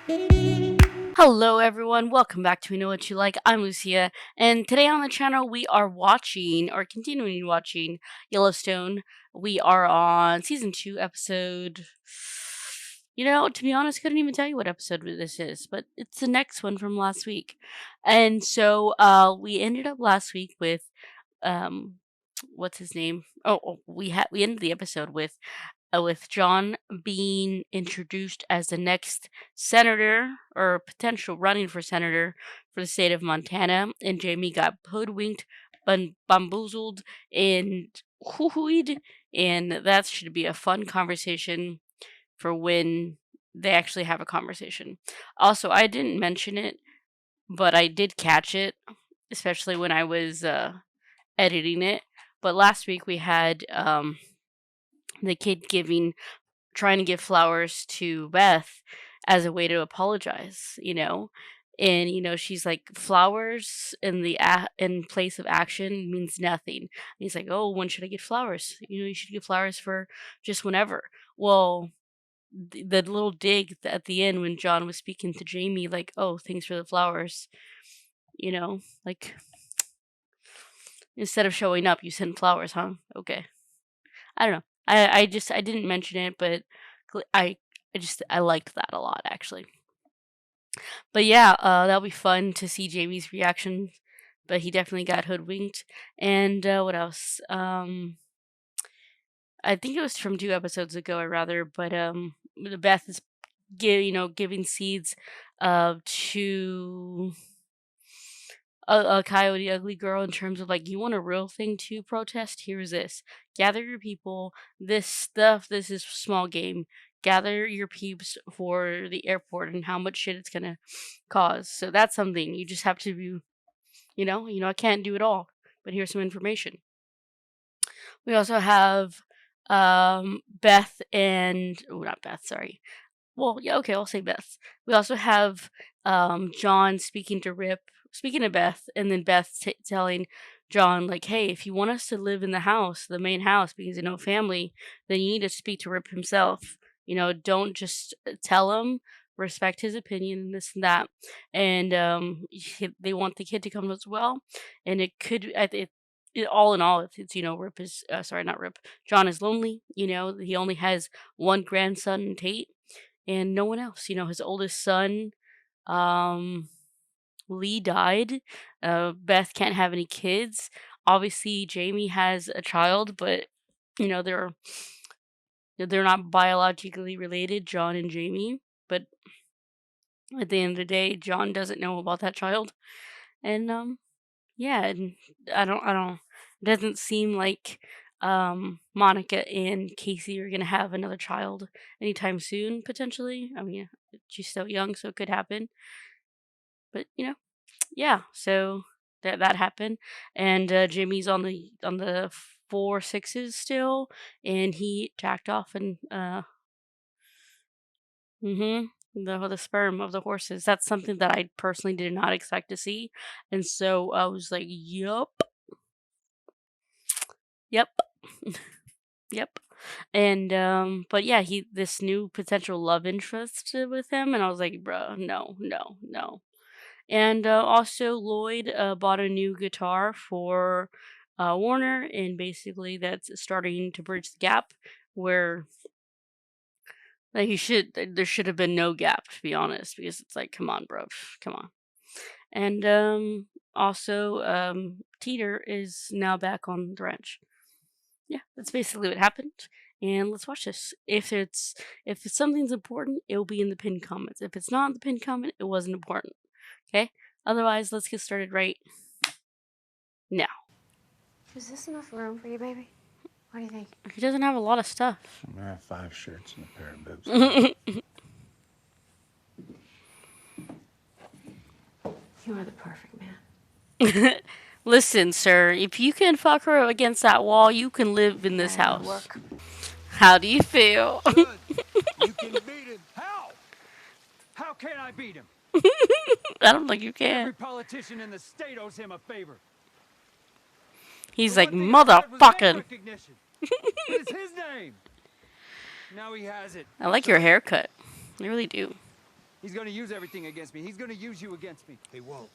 Hello everyone, welcome back to We Know What You Like. I'm Lucia, and today on the channel we are watching, or continuing watching, Yellowstone. We are on season 2, episode... to be honest, I couldn't even tell you what episode this is, but it's the next one from last week. And so, we ended up last week with, um, what's his name? We ended the episode with John being introduced as the next senator or potential running for senator for the state of Montana, and Jamie got hoodwinked, bamboozled, and hooeyed, and that should be a fun conversation for when they actually have a conversation. Also, I didn't mention it, but I did catch it, especially when I was editing it. But last week we had the kid trying to give flowers to Beth as a way to apologize. And she's like, flowers in place of action means nothing. And he's like, oh, when should I get flowers? You should get flowers for just whenever. Well, the little dig at the end when John was speaking to Jamie, like, oh, thanks for the flowers. Like, instead of showing up, you send flowers, huh? Okay. I don't know. I didn't mention it, but I I liked that a lot actually. But yeah, that'll be fun to see Jamie's reaction. But he definitely got hoodwinked. And what else? I think it was from 2 episodes ago. I rather, but Beth is giving seeds to a Coyote Ugly girl in terms of like, you want a real thing to protest? Here's this. Gather your people. This stuff, this is small game. Gather your peeps for the airport and how much shit it's gonna cause. So that's something. You just have to be, I can't do it all, but here's some information. We also have Beth and, oh, not Beth, sorry. Well, yeah, okay, I'll say Beth. We also have John speaking to Rip, speaking to Beth, and then Beth telling John, like, hey, if you want us to live in the house, the main house, because family, then you need to speak to Rip himself. Don't just tell him, respect his opinion, and this and that. And they want the kid to come as well. And it could, all in all, it's Rip is, sorry, not Rip, John is lonely. He only has one grandson, Tate, and no one else. His oldest son, um, Lee, died. Beth can't have any kids. Obviously, Jamie has a child, but they're not biologically related, John and Jamie. But at the end of the day, John doesn't know about that child, and yeah, and I don't. It doesn't seem like Monica and Casey are gonna have another child anytime soon. Potentially, I mean, she's still young, so it could happen. But yeah. So that happened, and Jimmy's on the 4 6s still, and he jacked off and the sperm of the horses. That's something that I personally did not expect to see, and so I was like, yup, yep. Yep. And but yeah, this new potential love interest with him, and I was like, bruh, no, no, no. And also Lloyd bought a new guitar for Warner, and basically that's starting to bridge the gap where like there should have been no gap, to be honest, because it's like, come on, bro, come on. And also Teeter is now back on the ranch. Yeah, that's basically what happened. And let's watch this. If something's important, it will be in the pinned comments. If it's not in the pinned comment, it wasn't important. Okay? Otherwise, let's get started right now. Is this enough room for you, baby? What do you think? He doesn't have a lot of stuff. I have 5 shirts and a pair of boobs. You are the perfect man. Listen, sir, if you can fuck her against that wall, you can live in this house. Work. How do you feel? Good. You can beat him. How? How can I beat him? I don't think you Every can. politician in the state owes him a favor. He's The like, one thing I had was name motherfucking. recognition. It's his name. Now he has it. I like your haircut. I really do. He's gonna use everything against me. He's gonna use you against me. He won't.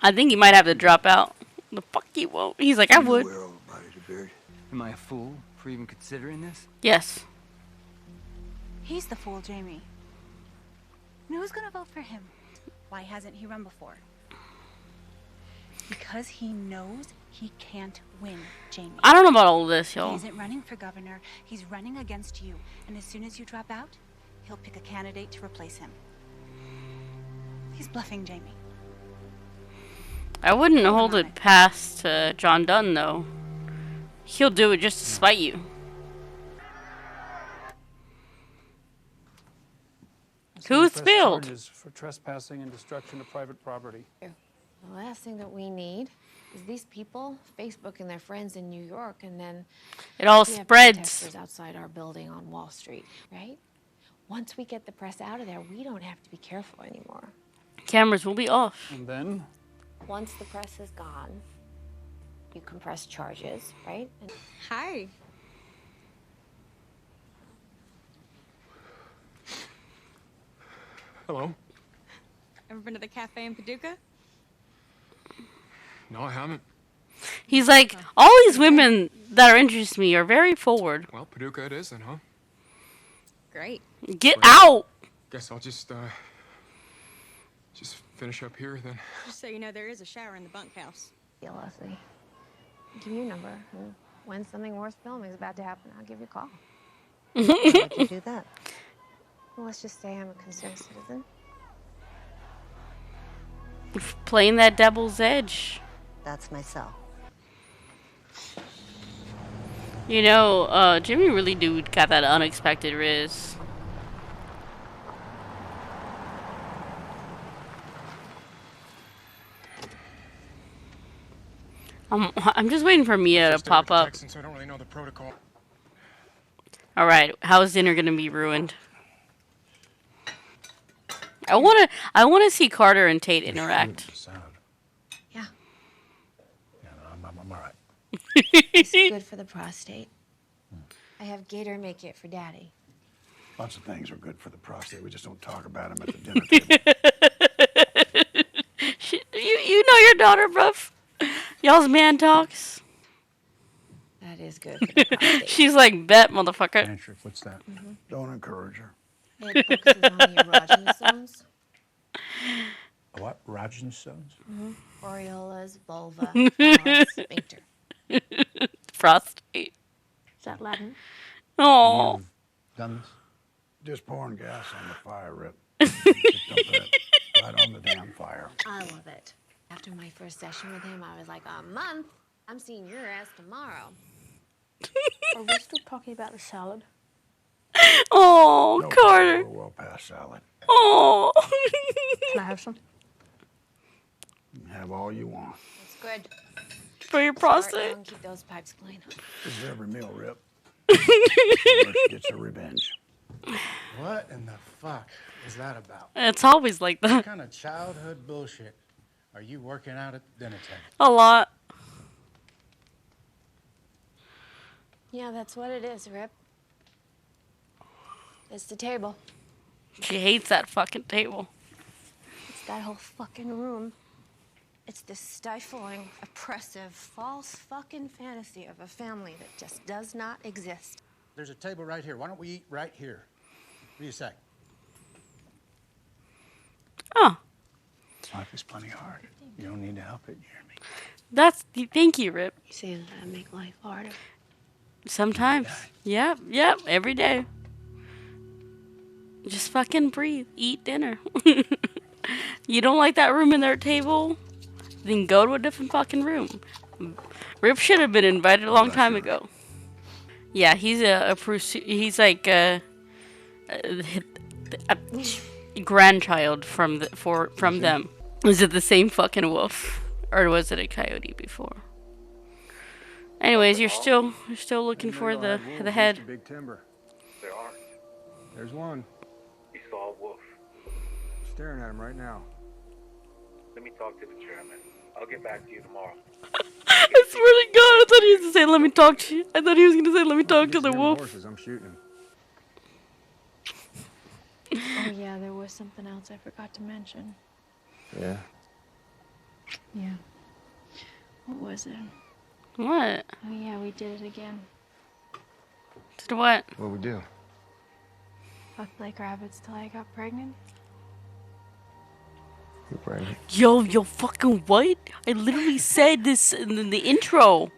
I think he might have to drop out. The fuck he won't. He's like, I would. Where all the bodies are buried. Am I a fool for even considering this? Yes. He's the fool, Jamie. And who's gonna vote for him? Why hasn't he run before? Because he knows he can't win, Jamie. I don't know about all of this, He y'all. isn't running for governor. He's running against you. And as soon as you drop out, he'll pick a candidate to replace him. He's bluffing, Jamie. I wouldn't hold it past John Dunn, though. He'll do it just to spite you. Who spilled? Charges for trespassing and destruction of private property. The last thing that we need is these people Facebooking their friends in New York, and then It all we have spreads. protesters outside our building on Wall Street, right? Once we get the press out of there, we don't have to be careful anymore. Cameras will be off. And then, Once the press is gone, you can press charges, right? And Hi. Hello? Ever been to the cafe in Paducah? No, I haven't. He's like, all these women that are interested in me are very forward. Well, Paducah it is then, huh? Great. Get out! Guess I'll just finish up here then. Just so you know, there is a shower in the bunkhouse. yeah, Leslie, give me your number. And when something worth filming is about to happen, I'll give you a call. Why would you do that? Well, let's just say I'm a concerned citizen. Playing that devil's edge. That's my cell. You know, Jimmy really got that unexpected riz. I'm just waiting for Mia to Just pop over to up. Texan, so I don't really know the protocol. Alright, how's dinner gonna be ruined? I wanna see Carter and Tate interact. salad. Yeah, Yeah, no, I'm all right. it's good for the prostate. I have Gator make it for Daddy. Lots of things are good for the prostate. We just don't talk about them at the dinner table. You know your daughter, bruv. Y'all's man talks. That is good for the prostate. She's like, bet, motherfucker. Patrick, what's that? Don't encourage her. It focuses on the erogenous zones, What? Erogenous zones? areolas, vulva, phallus, sphincter. Prostate. Is that Latin? Oh. Done this? Just pouring gas on the fire, Rip. Just dump it right on the damn fire. I love it. After my first session with him, I was like, a month? I'm seeing your ass tomorrow. Are we still talking about the salad? Oh, No, Carter. We're well past salad. Oh. Can I have some? You can have all you want. It's good. For your Start prostate. young, keep those pipes clean. This is every meal, Rip. Nurse gets her revenge. What in the fuck is that about? It's always like that. What kind of childhood bullshit are you working out at the dinner table? A lot. Yeah, that's what it is, Rip. It's the table. She hates that fucking table. It's that whole fucking room. It's this stifling, oppressive, false fucking fantasy of a family that just does not exist. There's a table right here. Why don't we eat right here? What do you say? Oh, Life is plenty hard. You don't need to help it, you hear me? thank you, Rip. You saying that I make life harder? Sometimes. Yep, every day. Just fucking breathe. Eat dinner. You don't like that room in their table? Then go to a different fucking room. Rip should have been invited a long time ago. Yeah, he's he's like a grandchild from them. Was it the same fucking wolf, or was it a coyote before? Anyways, you're still looking for the head. Big timber. There are. There's one. We saw a wolf. Staring at him right now. Let me talk to the chairman. I'll get back to you tomorrow. I swear to God, I thought he was gonna say, "Let me talk to you." I thought he was gonna say, "Let me talk to the These damn wolf." Horses, I'm shooting him. Oh, yeah, there was something else I forgot to mention. Yeah. Yeah. What was it? What? Oh, yeah, we did it again. Did what? What we do? Fucked like rabbits till I got pregnant. You're pregnant. Yo, fucking what? I literally said this in the intro.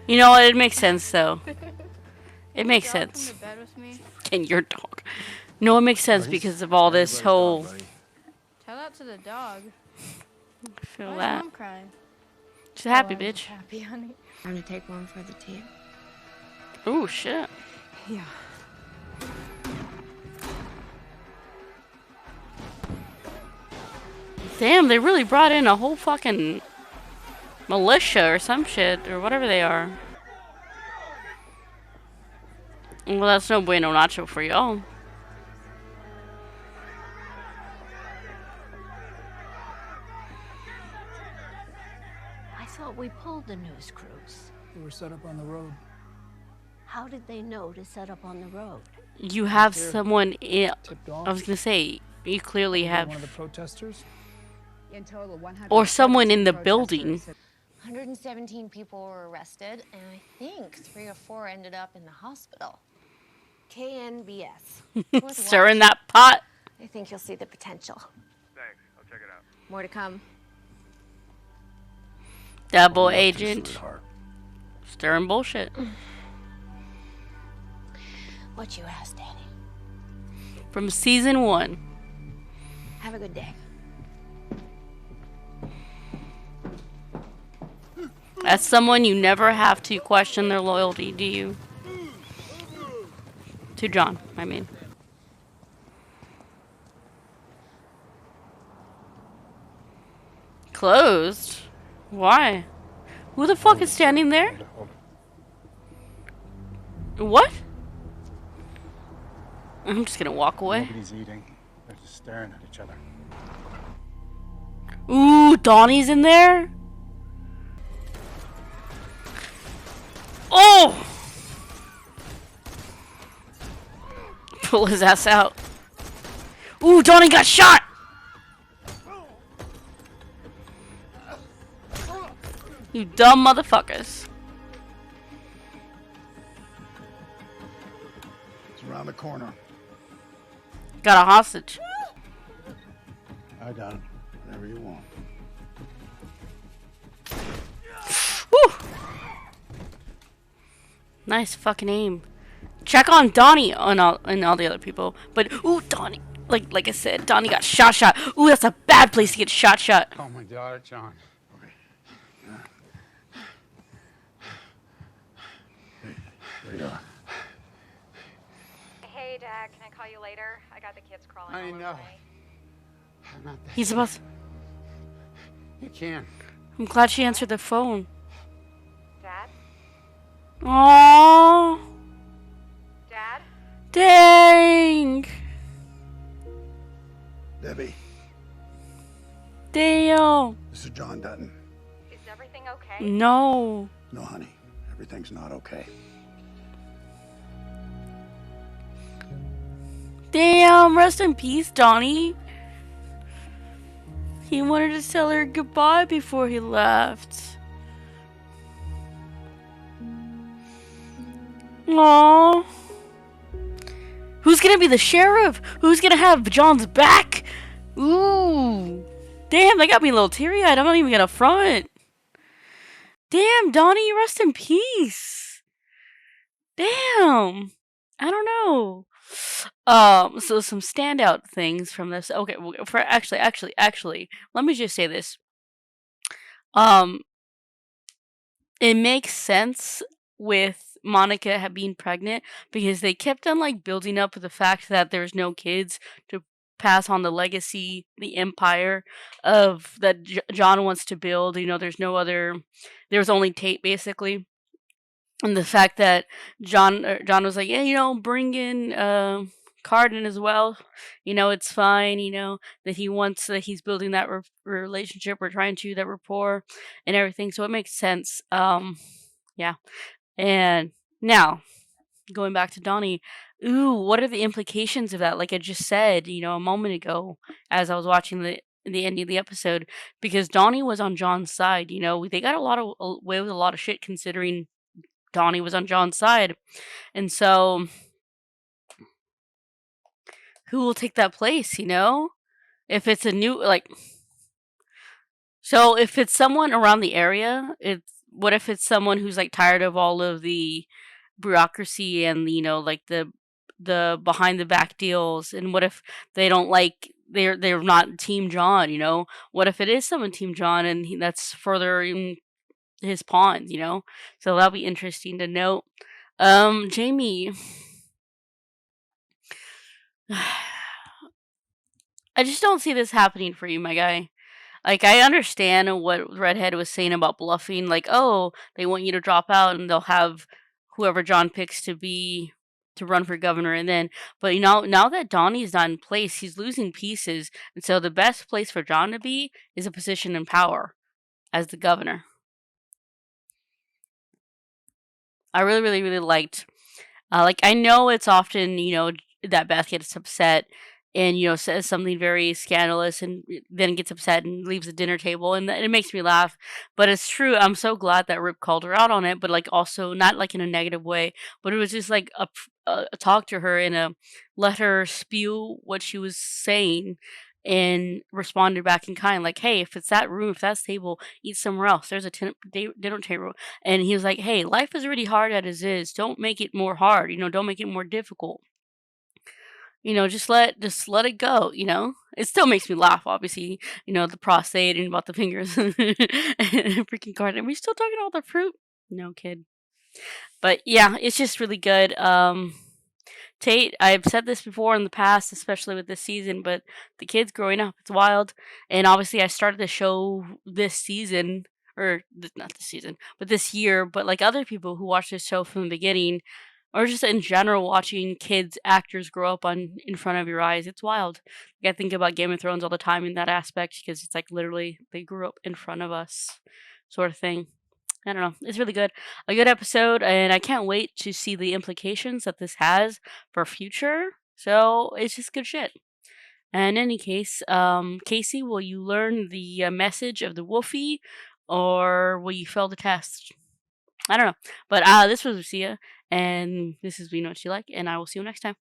You know what? It makes sense, though. It makes sense. Come to bed with me. And your dog. No, it makes sense because of all this whole... Tell that to the dog. Feel Why's that. Mom crying? She's happy, I'm bitch. just happy, honey. I'm gonna take one for the team. Oh, shit. Yeah. Damn, they really brought in a whole fucking militia or some shit, or whatever they are. Well, that's no bueno nacho for y'all. I thought we pulled the news crews. They were set up on the road. How did they know to set up on the road? You have someone in... Tipped off. I was gonna say, you clearly have... One of the protesters. In total, Or someone in the building. 117 people were arrested, and I think 3 or 4 ended up in the hospital. KNBS. Stirring that pot. I think you'll see the potential. Thanks. I'll check it out. More to come. Double Love to, agent. sweetheart. Stirring bullshit. What you asked, Danny. From season 1. Have a good day. As someone, you never have to question their loyalty, do you? To John, I mean. Closed? Why? Who the fuck is standing there? What? I'm just gonna walk away. Nobody's eating. They're just staring at each other. Ooh, Donnie's in there? Oh! Pull his ass out. Ooh, Donnie got shot! You dumb motherfuckers. It's around the corner. Got a hostage. I got it. Whatever you want. Whew. Nice fucking aim. Check on Donnie and all the other people. But ooh, Donnie, like I said, Donnie got shot. Ooh, that's a bad place to get shot. Oh my God, John. There you are. Hey, Dad, can I call you later? I got the kids crawling I all over know. me. I'm not that He's supposed. You can't. I'm glad she answered the phone. Dad? Aww. Dad? Dang. Debbie, Damn. this is John Dutton. Is everything okay? No. No, honey. Everything's not okay. Damn. Rest in peace, Donnie. He wanted to tell her goodbye before he left. Aww. Who's gonna be the sheriff? Who's gonna have John's back? Ooh. Damn, that got me a little teary-eyed. I'm not even gonna front. Damn, Donnie, rest in peace. Damn. I don't know. So some standout things from this. Okay, well, for actually, let me just say this. It makes sense with Monica being pregnant because they kept on like building up the fact that there's no kids to pass on the legacy, the empire of that John wants to build. You know, there's only Tate basically. And the fact that John was like, yeah, you know, bring in Cardin as well. You know, it's fine. You know that he's building that relationship. We're trying to that rapport and everything. So it makes sense. Yeah. And now going back to Donnie, ooh, what are the implications of that? Like I just said, a moment ago, as I was watching the ending of the episode, because Donnie was on John's side. They got away with a lot of shit considering Donnie was on John's side, and so who will take that place? If it's a new so if it's someone around the area, what if it's someone who's like tired of all of the bureaucracy and like the behind the back deals, and what if they don't like they're not team John. What if it is someone team John and that's furthering his pawns. So that'll be interesting to note. Jamie, I just don't see this happening for you, my guy. Like, I understand what Redhead was saying about bluffing. Like, oh, they want you to drop out and they'll have whoever John picks to run for governor. And then, but now that Donnie's not in place, he's losing pieces. And so the best place for John to be is a position in power as the governor. I really, really, really liked. I know it's often, that Beth gets upset and, says something very scandalous and then gets upset and leaves the dinner table. And it makes me laugh. But it's true. I'm so glad that Rip called her out on it, but also not in a negative way. But it was just a talk to her and let her spew what she was saying and responded back in kind, like, hey, if it's that room, if that's table, eat somewhere else. There's a dinner table. And he was like, hey, life is already hard as it is. Don't make it more hard. Don't make it more difficult. Just let it go. It still makes me laugh, obviously. The prostate and about the fingers and freaking card. Are we still talking about the fruit? No, kid. But yeah, it's just really good. Tate, I've said this before in the past, especially with this season, but the kids growing up, it's wild. And obviously, I started the show this season, or not this season, but this year. But like other people who watch this show from the beginning, or just in general, watching kids, actors grow up in front of your eyes, it's wild. I think about Game of Thrones all the time in that aspect because it's like literally they grew up in front of us, sort of thing. I don't know. It's really good. A good episode, and I can't wait to see the implications that this has for future. So it's just good shit. And in any case, Casey, will you learn the message of the Wolfie, or will you fail the test? I don't know. But this was Lucia, and this is We Know What You Like, and I will see you next time.